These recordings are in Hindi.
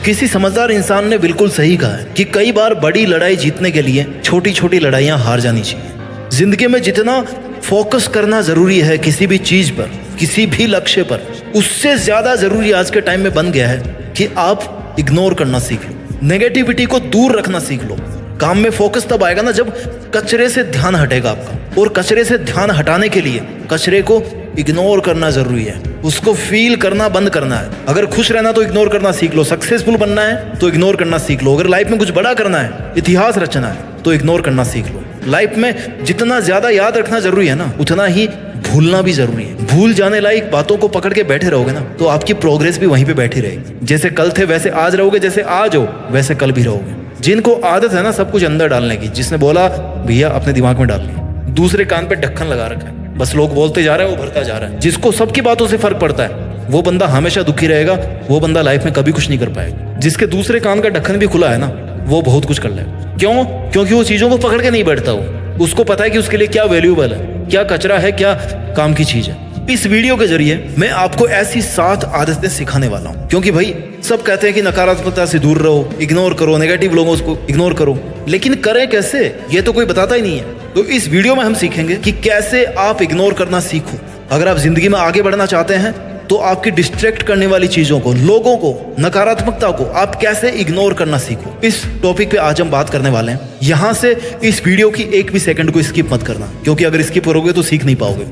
किसी समझदार इंसान ने बिल्कुल सही कहा है कि कई बार बड़ी लड़ाई जीतने के लिए छोटी छोटी लड़ाइयां हार जानी चाहिए। जिंदगी में जितना फोकस करना जरूरी है किसी भी चीज पर, किसी भी लक्ष्य पर, उससे ज्यादा जरूरी आज के टाइम में बन गया है कि आप इग्नोर करना सीख लो, नेगेटिविटी को दूर रखना सीख लो। काम में फोकस तब आएगा ना जब कचरे से ध्यान हटेगा आपका, और कचरे से ध्यान हटाने के लिए कचरे को इग्नोर करना जरूरी है, उसको फील करना बंद करना है। अगर खुश रहना तो इग्नोर करना सीख लो, सक्सेसफुल बनना है तो इग्नोर करना सीख लो, अगर लाइफ में कुछ बड़ा करना है, इतिहास रचना है तो इग्नोर करना सीख लो। लाइफ में जितना ज्यादा याद रखना जरूरी है ना, उतना ही भूलना भी जरूरी है। भूल जाने लायक बातों को पकड़ के बैठे रहोगे ना तो आपकी प्रोग्रेस भी वहीं पे बैठी रहेगी। जैसे कल थे वैसे आज रहोगे, जैसे आज हो वैसे कल भी रहोगे। जिनको आदत है ना सब कुछ अंदर डालने की, जिसने बोला भैया अपने दिमाग में डाल लिया, दूसरे कान पे ढक्कन लगा रखा है, बस लोग बोलते जा रहे हैं वो भरता जा रहा है। जिसको सबकी बातों से फर्क पड़ता है वो बंदा हमेशा दुखी रहेगा, वो बंदा लाइफ में कभी कुछ नहीं कर पाएगा। जिसके दूसरे कान का ढक्कन भी खुला है ना वो बहुत कुछ कर लेगा। क्यों? क्योंकि वो चीजों को पकड़ के नहीं बैठता, वो उसको पता है कि उसके लिए क्या वैल्यूएबल है, क्या कचरा है, क्या काम की चीज है। इस वीडियो के जरिए मैं आपको ऐसी 7 आदतें सिखाने वाला हूं, क्योंकि भाई सब कहते हैं कि नकारात्मकता से दूर रहो, इग्नोर करो, नेगेटिव लोगों को इग्नोर करो, लेकिन करें कैसे ये तो कोई बताता ही नहीं है। तो इस वीडियो में हम सीखेंगे कि कैसे आप इग्नोर करना सीखो। अगर आप जिंदगी में आगे बढ़ना चाहते हैं तो आपकी डिस्ट्रैक्ट करने वाली चीजों को, लोगों को, नकारात्मकता को आप कैसे इग्नोर करना सीखो। इस टॉपिक पे आज हम बात करने वाले हैं। यहां से इस वीडियो की एक भी सेकंड को स्किप मत करना, क्योंकि अगर स्किप करोगे तो सीख नहीं पाओगे,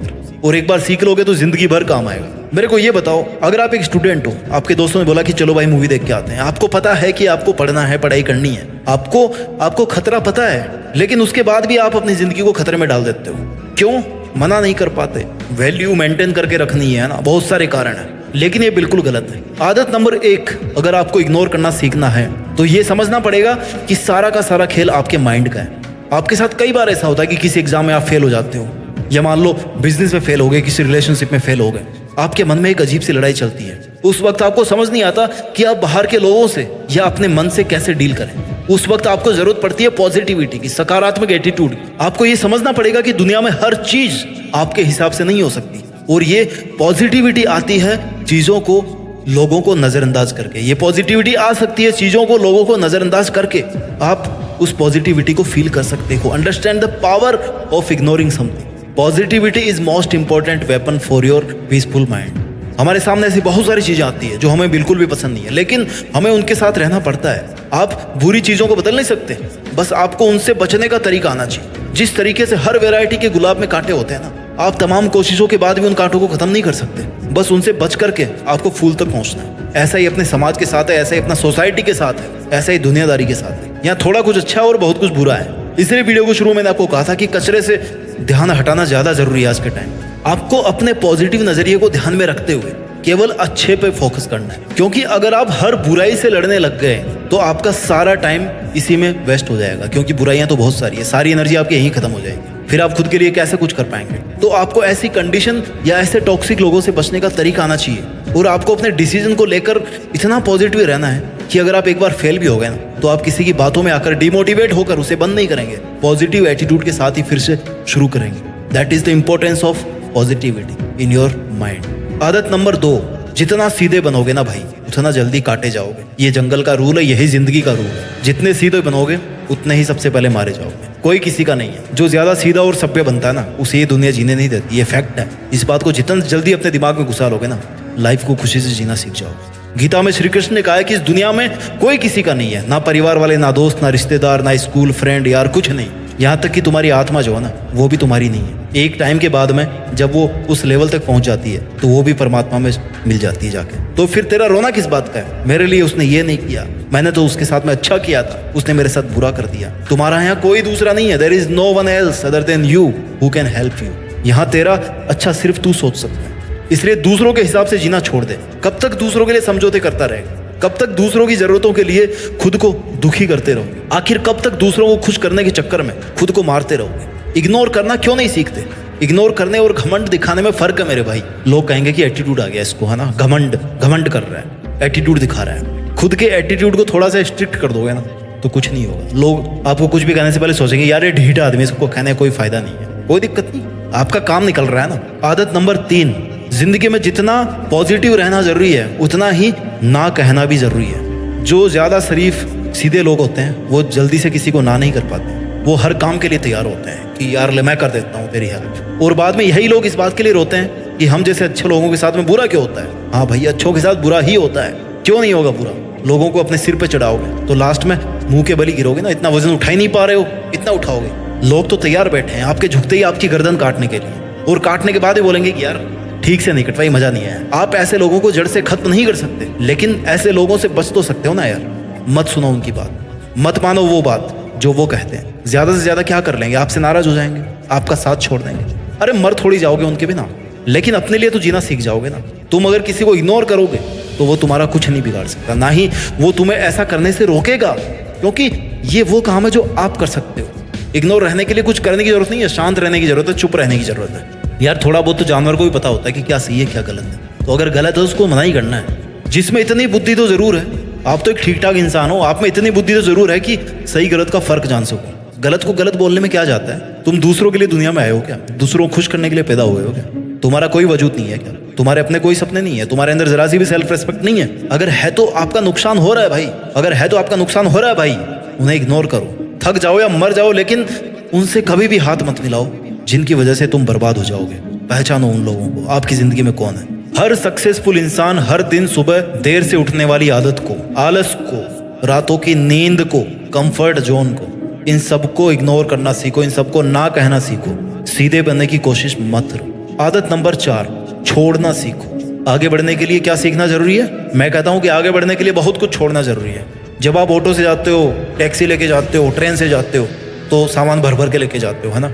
और एक बार सीख लोगे तो जिंदगी भर काम आएगा। मेरे को ये बताओ, अगर आप एक स्टूडेंट हो, आपके दोस्तों ने बोला कि चलो भाई मूवी देख के आते हैं, आपको पता है कि आपको पढ़ना है, पढ़ाई करनी है, आपको खतरा पता है, लेकिन उसके बाद भी आप अपनी जिंदगी को खतरे में डाल देते हो। क्यों? मना नहीं कर पाते, वैल्यू मेंटेन करके रखनी है ना, बहुत सारे कारण हैं, लेकिन ये बिल्कुल गलत है। आदत नंबर 1, अगर आपको इग्नोर करना सीखना है तो ये समझना पड़ेगा कि सारा का सारा खेल आपके माइंड का है। आपके साथ कई बार ऐसा होता है कि किसी एग्जाम में आप फेल हो जाते हो, या मान लो बिजनेस में फेल हो गए, किसी रिलेशनशिप में फेल हो गए, आपके मन में एक अजीब सी लड़ाई चलती है। उस वक्त आपको समझ नहीं आता कि आप बाहर के लोगों से या अपने मन से कैसे डील करें। उस वक्त आपको जरूरत पड़ती है पॉजिटिविटी की, सकारात्मक एटीट्यूड। आपको ये समझना पड़ेगा कि दुनिया में हर चीज आपके हिसाब से नहीं हो सकती, और ये पॉजिटिविटी आती है चीजों को, लोगों को नजरअंदाज करके। ये पॉजिटिविटी आ सकती है चीजों को, लोगों को नजरअंदाज करके। आप उस पॉजिटिविटी को फील कर सकते हो। Understand the power of ignoring something. Positivity is most important weapon for your peaceful mind. हमारे सामने ऐसी बहुत सारी चीजें आती है जो हमें बिल्कुल भी पसंद नहीं है, लेकिन हमें उनके साथ रहना पड़ता है। आप बुरी चीजों को बदल नहीं सकते, बस आपको उनसे बचने का तरीका आना चाहिए। जिस तरीके से हर वैरायटी के गुलाब में कांटे होते हैं ना, आप तमाम कोशिशों के बाद भी उन कांटों को खत्म नहीं कर सकते, बस उनसे बच करके आपको फूल तक पहुंचना है। ऐसा ही अपने समाज के साथ है, ऐसा ही अपना सोसाइटी के साथ है, ऐसा ही दुनियादारी के साथ है। यहाँ थोड़ा कुछ अच्छा है और बहुत कुछ बुरा है। इसलिए वीडियो को शुरू में मैंने आपको कहा था कि कचरे से ध्यान हटाना ज्यादा जरूरी है आज के टाइम। आपको अपने पॉजिटिव नजरिए को ध्यान में रखते हुए केवल अच्छे पे फोकस करना है, क्योंकि अगर आप हर बुराई से लड़ने लग गए तो आपका सारा टाइम इसी में वेस्ट हो जाएगा, क्योंकि बुराइयां तो बहुत सारी है, सारी एनर्जी आपकी यहीं खत्म हो जाएगी। फिर आप खुद के लिए कैसे कुछ कर पाएंगे? तो आपको ऐसी कंडीशन या ऐसे टॉक्सिक लोगों से बचने का तरीका आना चाहिए, और आपको अपने डिसीजन को लेकर इतना पॉजिटिव रहना है कि अगर आप एक बार फेल भी हो गए ना तो आप किसी की बातों में आकर डिमोटिवेट होकर उसे बंद नहीं करेंगे, पॉजिटिव एटीट्यूड के साथ ही फिर से शुरू करेंगे। That is the importance of positivity in your mind. आदत नंबर 2, जितना सीधे बनोगे ना भाई उतना जल्दी काटे जाओगे। ये जंगल का रूल है, यही जिंदगी का रूल है। जितने सीधे बनोगे उतने ही सबसे पहले मारे जाओगे। कोई किसी का नहीं है। जो ज्यादा सीधा और सभ्य बनता है ना उसे ये दुनिया जीने नहीं देती, ये फैक्ट है। इस बात को जितना जल्दी अपने दिमाग में घुसा लोगे ना, लाइफ को खुशी से जीना सीख जाओगे। गीता में श्री कृष्ण ने कहा है कि इस दुनिया में कोई किसी का नहीं है, ना परिवार वाले, ना दोस्त, ना रिश्तेदार, ना स्कूल फ्रेंड, यार कुछ नहीं। यहाँ तक कि तुम्हारी आत्मा जो है ना वो भी तुम्हारी नहीं है। एक टाइम के बाद में जब वो उस लेवल तक पहुंच जाती है तो वो भी परमात्मा में मिल जाती है जाके। तो फिर तेरा रोना किस बात का है? मेरे लिए उसने ये नहीं किया, मैंने तो उसके साथ में अच्छा किया था, उसने मेरे साथ बुरा कर दिया। तुम्हारा यहाँ कोई दूसरा नहीं है। There is no one else other than you who can help you. यहाँ तेरा अच्छा सिर्फ तू सोच सकता है। इसलिए दूसरों के हिसाब से जीना छोड़ दे। कब तक दूसरों के लिए समझौते करता रहेगा? कब तक दूसरों की जरूरतों के लिए खुद को दुखी करते रहोगे? आखिर कब तक दूसरों को खुश करने के चक्कर में खुद को मारते रहोगे? इग्नोर करना क्यों नहीं सीखते? इग्नोर करने और घमंड दिखाने में फर्क है मेरे भाई। लोग कहेंगे कि एटीट्यूड आ गया इसको, है ना, घमंड कर रहा है, एटीट्यूड दिखा रहा है। खुद के एटीट्यूड को थोड़ा सा स्ट्रिक्ट कर दोगे ना तो कुछ नहीं होगा। लोग आपको कुछ भी कहने से पहले सोचेंगे यार ये ढीठ आदमी, इसको कहने कोई फायदा नहीं है। कोई दिक्कत नहीं, आपका काम निकल रहा है ना। आदत नंबर 3, जिंदगी में जितना पॉजिटिव रहना जरूरी है उतना ही ना कहना भी जरूरी है। जो ज़्यादा शरीफ सीधे लोग होते हैं वो जल्दी से किसी को ना नहीं कर पाते। वो हर काम के लिए तैयार होते हैं कि यार ले मैं कर देता हूँ तेरी हेल्प। और बाद में यही लोग इस बात के लिए रोते हैं कि हम जैसे अच्छे लोगों के साथ में बुरा क्यों होता है। हाँ भाई, अच्छों के साथ बुरा ही होता है, क्यों नहीं होगा बुरा। लोगों को अपने सिर पे चढ़ाओगे तो लास्ट में मुंह के बल ही गिरोगे ना। इतना वजन उठा ही नहीं पा रहे हो, इतना उठाओगे। लोग तो तैयार बैठे हैं आपके झुकते ही आपकी गर्दन काटने के लिए, और काटने के बाद ही बोलेंगे कि यार ठीक से नहीं कटवाई, मजा नहीं आया। आप ऐसे लोगों को जड़ से खत्म नहीं कर सकते, लेकिन ऐसे लोगों से बच तो सकते हो ना यार। मत सुनो उनकी बात, मत मानो वो बात जो वो कहते हैं। ज्यादा से ज्यादा क्या कर लेंगे, आपसे नाराज हो जाएंगे, आपका साथ छोड़ देंगे। अरे मर थोड़ी जाओगे उनके बिना, लेकिन अपने लिए तो जीना सीख जाओगे ना। तुम अगर किसी को इग्नोर करोगे तो वो तुम्हारा कुछ नहीं बिगाड़ सकता, ना ही वो तुम्हें ऐसा करने से रोकेगा, क्योंकि ये वो काम है जो आप कर सकते हो। इग्नोर रहने के लिए कुछ करने की जरूरत नहीं है, शांत रहने की जरूरत है, चुप रहने की जरूरत है। यार थोड़ा बहुत तो जानवर को भी पता होता है कि क्या सही है क्या गलत है, तो अगर गलत है उसको मना ही करना है। जिसमें इतनी बुद्धि तो जरूर है, आप तो एक ठीक ठाक इंसान हो, आप में इतनी बुद्धि तो जरूर है कि सही गलत का फर्क जान सको। गलत को गलत बोलने में क्या जाता है। तुम दूसरों के लिए दुनिया में आए हो क्या, दूसरों को खुश करने के लिए पैदा हुए हो क्या। तुम्हारा कोई वजूद नहीं है क्या, तुम्हारे अपने कोई सपने नहीं है, तुम्हारे अंदर जरा सी भी सेल्फ रेस्पेक्ट नहीं है। अगर है तो आपका नुकसान हो रहा है भाई, अगर है तो आपका नुकसान हो रहा है भाई। उन्हें इग्नोर करो, थक जाओ या मर जाओ, लेकिन उनसे कभी भी हाथ मत मिलाओ जिनकी वजह से तुम बर्बाद हो जाओगे। पहचानो उन लोगों को, आपकी जिंदगी में कौन है। हर सक्सेसफुल इंसान हर दिन सुबह देर से उठने वाली आदत को, आलस को, रातों की नींद को, कंफर्ट जोन को, इन सबको इग्नोर करना सीखो, इन सबको ना कहना सीखो। सीधे बनने की कोशिश मत करो। आदत नंबर 4, छोड़ना सीखो। आगे बढ़ने के लिए क्या सीखना जरूरी है। मैं कहता हूं कि आगे बढ़ने के लिए बहुत कुछ छोड़ना जरूरी है। जब आप ऑटो से जाते हो, टैक्सी लेके जाते हो, ट्रेन से जाते हो, तो सामान भर भर के लेके जाते हो, है ना।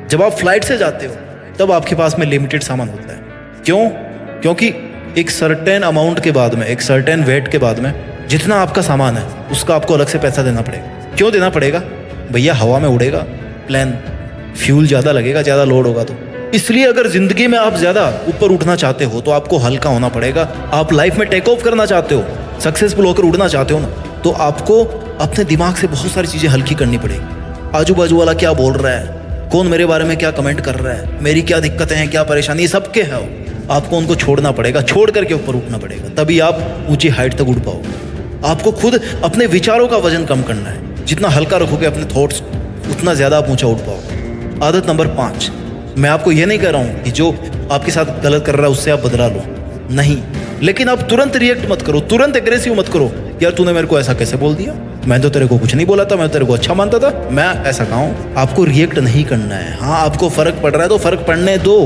जब आप फ्लाइट से जाते हो तब आपके पास में लिमिटेड सामान होता है। क्यों? क्योंकि एक सर्टेन अमाउंट के बाद में, एक सर्टेन वेट के बाद में जितना आपका सामान है उसका आपको अलग से पैसा देना पड़ेगा। क्यों देना पड़ेगा भैया, हवा में उड़ेगा प्लेन, फ्यूल ज़्यादा लगेगा, ज़्यादा लोड होगा। तो इसलिए अगर जिंदगी में आप ज़्यादा ऊपर उठना चाहते हो तो आपको हल्का होना पड़ेगा। आप लाइफ में टेक ऑफ करना चाहते हो, सक्सेसफुल होकर उड़ना चाहते हो ना, तो आपको अपने दिमाग से बहुत सारी चीज़ें हल्की करनी पड़ेगी। आजू बाजू वाला क्या बोल रहा है, कौन मेरे बारे में क्या कमेंट कर रहा है, मेरी क्या दिक्कतें हैं, क्या परेशानी, सबके है। आपको उनको छोड़ना पड़ेगा, छोड़ करके ऊपर उठना पड़ेगा, तभी आप ऊंची हाइट तक उड़ पाओगे। आपको खुद अपने विचारों का वजन कम करना है। जितना हल्का रखोगे अपने थॉट्स, उतना ज़्यादा आप ऊंचा उठ पाओगे। आदत नंबर 5, मैं आपको ये नहीं कह रहा हूँ कि जो आपके साथ गलत कर रहा है उससे आप बदला लो, नहीं, लेकिन आप तुरंत रिएक्ट मत करो, तुरंत एग्रेसिव मत करो। यार तूने मेरे को ऐसा कैसे बोल दिया, मैं तो तेरे को कुछ नहीं बोला था, मैं तेरे को अच्छा मानता था, मैं ऐसा कहा हूँ। आपको रिएक्ट नहीं करना है। हाँ, आपको फर्क पड़ रहा है तो फर्क पड़ने दो,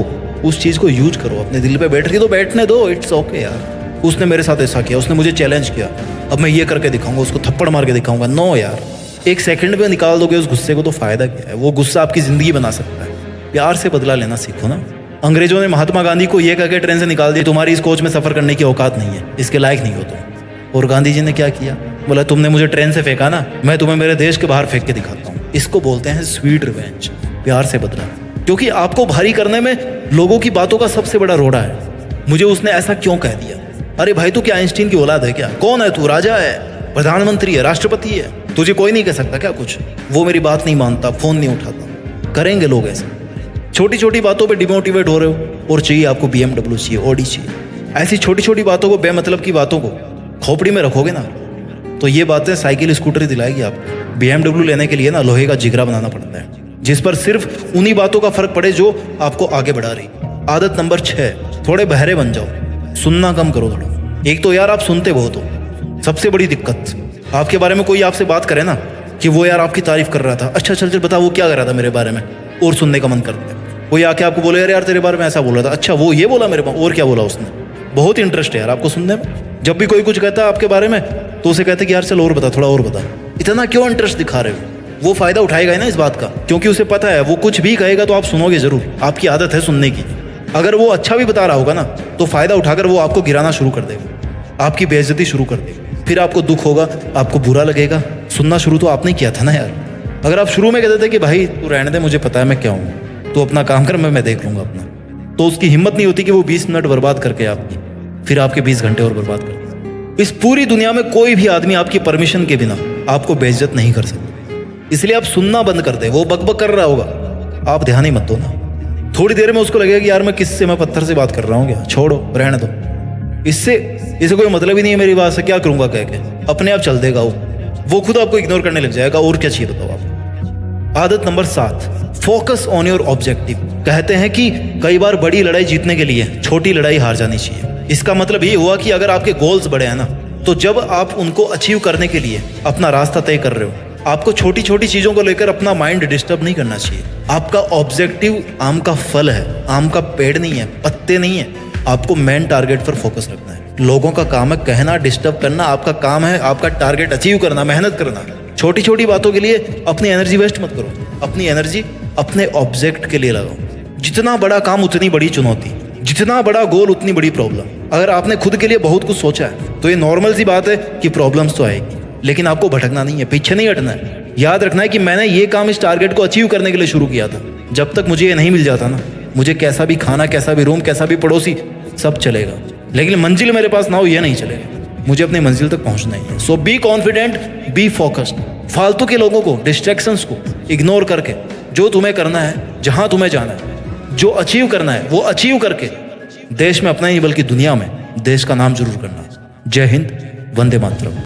उस चीज़ को यूज करो। अपने दिल पे बैठ रही तो बैठने दो, इट्स ओके यार। उसने मेरे साथ ऐसा किया, उसने मुझे चैलेंज किया, अब मैं ये करके दिखाऊंगा, उसको थप्पड़ मार के दिखाऊंगा। नो यार, एक सेकंड में निकाल दोगे उस गुस्से को तो फायदा क्या है। वो गुस्सा आपकी जिंदगी बना सकता है। प्यार से बदला लेना सीखो ना। अंग्रेजों ने महात्मा गांधी को ये कहकर ट्रेन से निकाल दिया, तुम्हारी इस कोच में सफर करने की औकात नहीं है, इसके लायक नहीं हो तुम। और गांधी जी ने क्या किया, बोला तुमने मुझे ट्रेन से फेंका ना, मैं तुम्हें मेरे देश के बाहर फेंक के दिखाता हूँ। इसको बोलते हैं स्वीट रिवेंज, प्यार से बदला। क्योंकि आपको भारी करने में लोगों की बातों का सबसे बड़ा रोड़ा है। मुझे उसने ऐसा क्यों कह दिया, अरे भाई तू क्या आइंस्टीन की औलाद है क्या, कौन है तू, राजा है, प्रधानमंत्री है, राष्ट्रपति है, तुझे कोई नहीं कह सकता क्या कुछ। वो मेरी बात नहीं मानता, फोन नहीं उठाता। करेंगे लोग ऐसे, छोटी छोटी बातों पे डिमोटिवेट हो रहे हो और चाहिए आपको BMW चाहिए, ऑडी चाहिए। ऐसी छोटी छोटी बातों को, बेमतलब की बातों को खोपड़ी में रखोगे ना तो ये बातें साइकिल स्कूटर दिलाएगी आपको। BMW लेने के लिए ना लोहे का जिगरा बनाना पड़ता है, जिस पर सिर्फ उन्हीं बातों का फर्क पड़े जो आपको आगे बढ़ा रही। आदत नंबर 6, थोड़े बहरे बन जाओ, सुनना कम करो थोड़ा। एक तो यार आप सुनते बहुत हो, सबसे बड़ी दिक्कत। आपके बारे में कोई आपसे बात करे ना कि वो यार आपकी तारीफ कर रहा था, अच्छा चल चल बता वो क्या कर रहा था मेरे बारे में, और सुनने का मन करता है। कोई आके आपको बोले यार तेरे बारे में ऐसा बोल रहा था, अच्छा वो ये बोला मेरे पास, और क्या बोला उसने। बहुत इंटरेस्ट है यार आपको सुनने में। जब भी कोई कुछ कहता है आपके बारे में तो उसे कहते कि यार चल और बता, थोड़ा और बता। इतना क्यों इंटरेस्ट दिखा रहे हो, वो फायदा उठाएगा ना इस बात का, क्योंकि उसे पता है वो कुछ भी कहेगा तो आप सुनोगे जरूर। आपकी आदत है सुनने की। अगर वो अच्छा भी बता रहा होगा ना तो फायदा उठाकर वो आपको गिराना शुरू कर देगा, आपकी बेइज्जती शुरू कर देगा, फिर आपको दुख होगा, आपको बुरा लगेगा। सुनना शुरू तो आपने किया था ना यार। अगर आप शुरू में कहते थे कि भाई तू रहने दे, मुझे पता है मैं क्या हूँ, तो अपना काम कर, मैं देख लूंगा अपना, तो उसकी हिम्मत नहीं होती कि वो 20 मिनट बर्बाद करके आपकी फिर आपके 20 घंटे और बर्बाद कर। इस पूरी दुनिया में कोई भी आदमी आपकी परमिशन के बिना आपको बेइज्जत नहीं कर सकता। इसलिए आप सुनना बंद कर दे। वो बकबक कर रहा होगा, आप ध्यान ही मत दो ना। थोड़ी देर में उसको लगेगा कि यार मैं किससे, मैं पत्थर से बात कर रहा हूँ क्या, छोड़ो रहने दो। इससे इसे कोई मतलब ही नहीं है मेरी बात से, क्या करूंगा कह के अपने आप चल देगा वो खुद आपको इग्नोर करने लग जाएगा। और क्या चाहिए बताओ आप। आदत number 7, focus on your objective. कहते हैं कि कई बार बड़ी लड़ाई जीतने के लिए छोटी लड़ाई हार जानी चाहिए। इसका मतलब ये हुआ कि अगर आपके गोल्स बड़े हैं ना, तो जब आप उनको अचीव करने के लिए अपना रास्ता तय कर रहे हो, आपको छोटी छोटी चीजों को लेकर अपना माइंड डिस्टर्ब नहीं करना चाहिए। आपका ऑब्जेक्टिव आम का फल है, आम का पेड़ नहीं है, पत्ते नहीं है। आपको मेन टारगेट पर फोकस रखना है। लोगों का काम है कहना, डिस्टर्ब करना, आपका काम है आपका टारगेट अचीव करना, मेहनत करना। छोटी छोटी बातों के लिए अपनी एनर्जी वेस्ट मत करो, अपनी एनर्जी अपने ऑब्जेक्ट के लिए लगाओ। जितना बड़ा काम उतनी बड़ी चुनौती, जितना बड़ा गोल उतनी बड़ी प्रॉब्लम। अगर आपने खुद के लिए बहुत कुछ सोचा है तो ये नॉर्मल सी बात है कि प्रॉब्लम्स तो आएगी, लेकिन आपको भटकना नहीं है, पीछे नहीं हटना है। याद रखना है कि मैंने ये काम इस टारगेट को अचीव करने के लिए शुरू किया था। जब तक मुझे ये नहीं मिल जाता ना, मुझे कैसा भी खाना, कैसा भी रूम, कैसा भी पड़ोसी, सब चलेगा, लेकिन मंजिल मेरे पास ना हो ये नहीं चलेगा। मुझे अपनी मंजिल तक पहुंचना ही है। सो बी कॉन्फिडेंट, बी फोकस्ड। फालतू के लोगों को, डिस्ट्रैक्शंस को इग्नोर करके जो तुम्हें करना है, जहां तुम्हें जाना है, जो अचीव करना है, वो अचीव करके देश में अपना ही बल्कि दुनिया में देश का नाम जरूर करना। जय हिंद, वंदे मातरम।